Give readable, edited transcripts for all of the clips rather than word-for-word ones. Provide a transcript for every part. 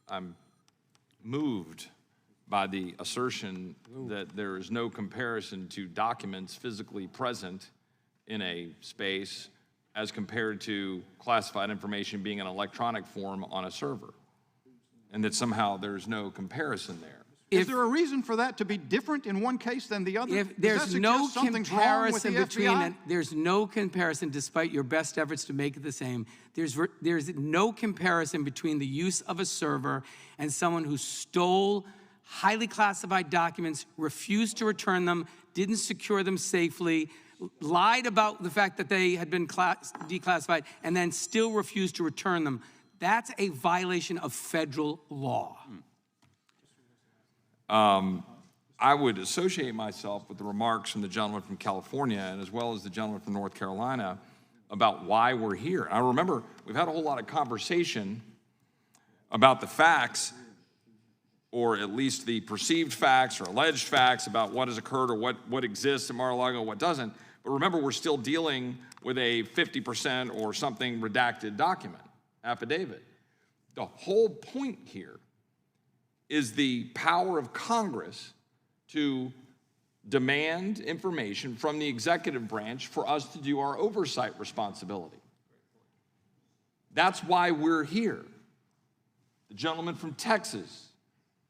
I'm moved by the assertion that there is no comparison to documents physically present in a space as compared to classified information being in electronic form on a server, and that somehow there's no comparison there. Is there a reason for that to be different in one case than the other? If there's no comparison between there's no comparison, despite your best efforts to make it the same. There's no comparison between the use of a server and someone who stole highly classified documents, refused to return them, didn't secure them safely, lied about the fact that they had been declassified, and then still refused to return them. That's a violation of federal law. I would associate myself with the remarks from the gentleman from California and as well as the gentleman from North Carolina about why we're here. I remember we've had a whole lot of conversation about the facts, or at least the perceived facts or alleged facts about what has occurred or what exists in Mar-a-Lago, what doesn't. But remember, we're still dealing with a 50% or something redacted document, affidavit. The whole point here is the power of Congress to demand information from the executive branch for us to do our oversight responsibility. That's why we're here. The gentleman from Texas,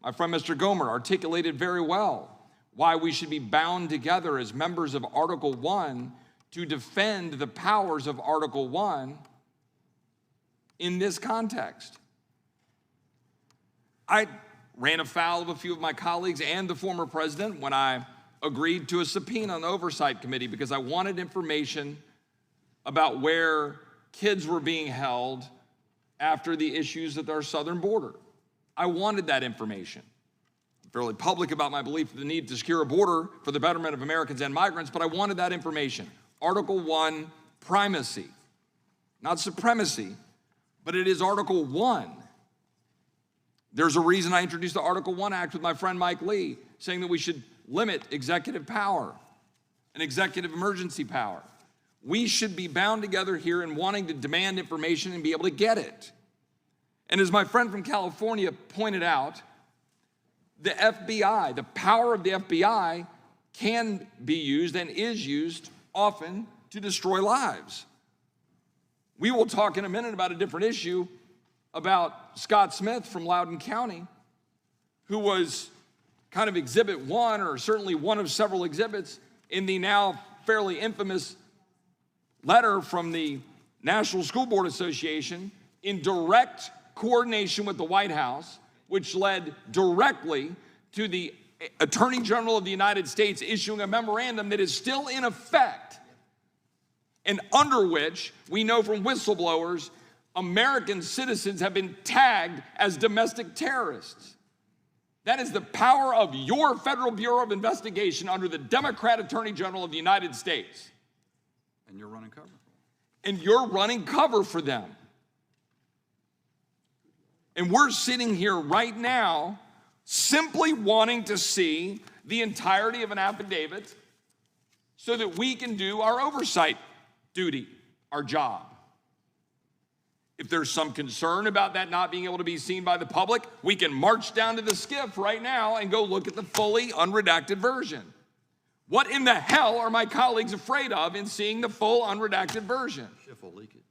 my friend Mr. Gomer, articulated very well why we should be bound together as members of Article 1 to defend the powers of Article 1 in this context. I ran afoul of a few of my colleagues and the former president when I agreed to a subpoena on the Oversight Committee because I wanted information about where kids were being held after the issues at our southern border. I wanted that information. I'm fairly public about my belief in the need to secure a border for the betterment of Americans and migrants, but I wanted that information. Article 1, primacy. Not supremacy, but it is Article 1. There's a reason I introduced the Article 1 Act with my friend Mike Lee, saying that we should limit executive power and executive emergency power. We should be bound together here in wanting to demand information and be able to get it. And as my friend from California pointed out, the FBI, the power of the FBI can be used and is used often to destroy lives. We will talk in a minute about a different issue about Scott Smith from Loudoun County, who was kind of exhibit one, or certainly one of several exhibits in the now fairly infamous letter from the National School Board Association in direct coordination with the White House, which led directly to the Attorney General of the United States issuing a memorandum that is still in effect, and under which we know from whistleblowers American citizens have been tagged as domestic terrorists. That is the power of your Federal Bureau of Investigation under the Democrat Attorney General of the United States. And you're running cover. And you're running cover for them. And we're sitting here right now simply wanting to see the entirety of an affidavit so that we can do our oversight duty, our job. If there's some concern about that not being able to be seen by the public, we can march down to the SCIF right now and go look at the fully unredacted version. What in the hell are my colleagues afraid of in seeing the full unredacted version? SCIF will leak it.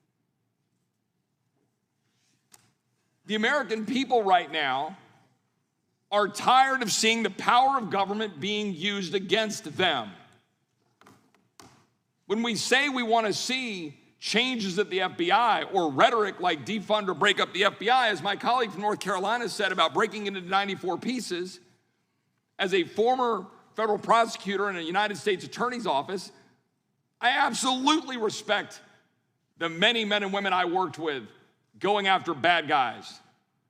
The American people right now are tired of seeing the power of government being used against them. When we say we want to see changes at the FBI or rhetoric like defund or break up the FBI, as my colleague from North Carolina said about breaking it into 94 pieces, as a former federal prosecutor in a United States Attorney's Office, I absolutely respect the many men and women I worked with going after bad guys.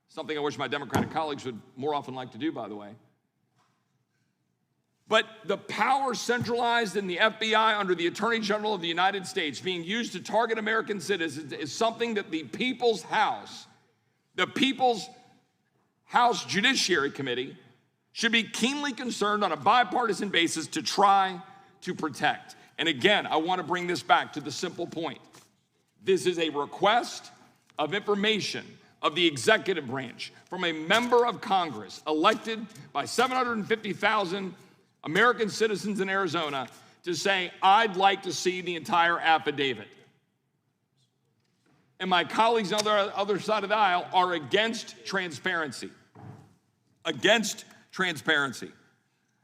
Something I wish my Democratic colleagues would more often like to do, by the way. But the power centralized in the FBI under the Attorney General of the United States being used to target American citizens is something that the People's House Judiciary Committee should be keenly concerned on a bipartisan basis to try to protect. And again, I want to bring this back to the simple point. This is a request of information of the executive branch from a member of Congress elected by 750,000 American citizens in Arizona to say, I'd like to see the entire affidavit. And my colleagues on the other side of the aisle are against transparency. Against transparency.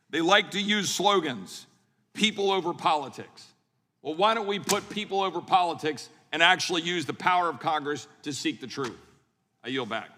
They like to use slogans, people over politics. Well, why don't we put people over politics and actually use the power of Congress to seek the truth? I yield back.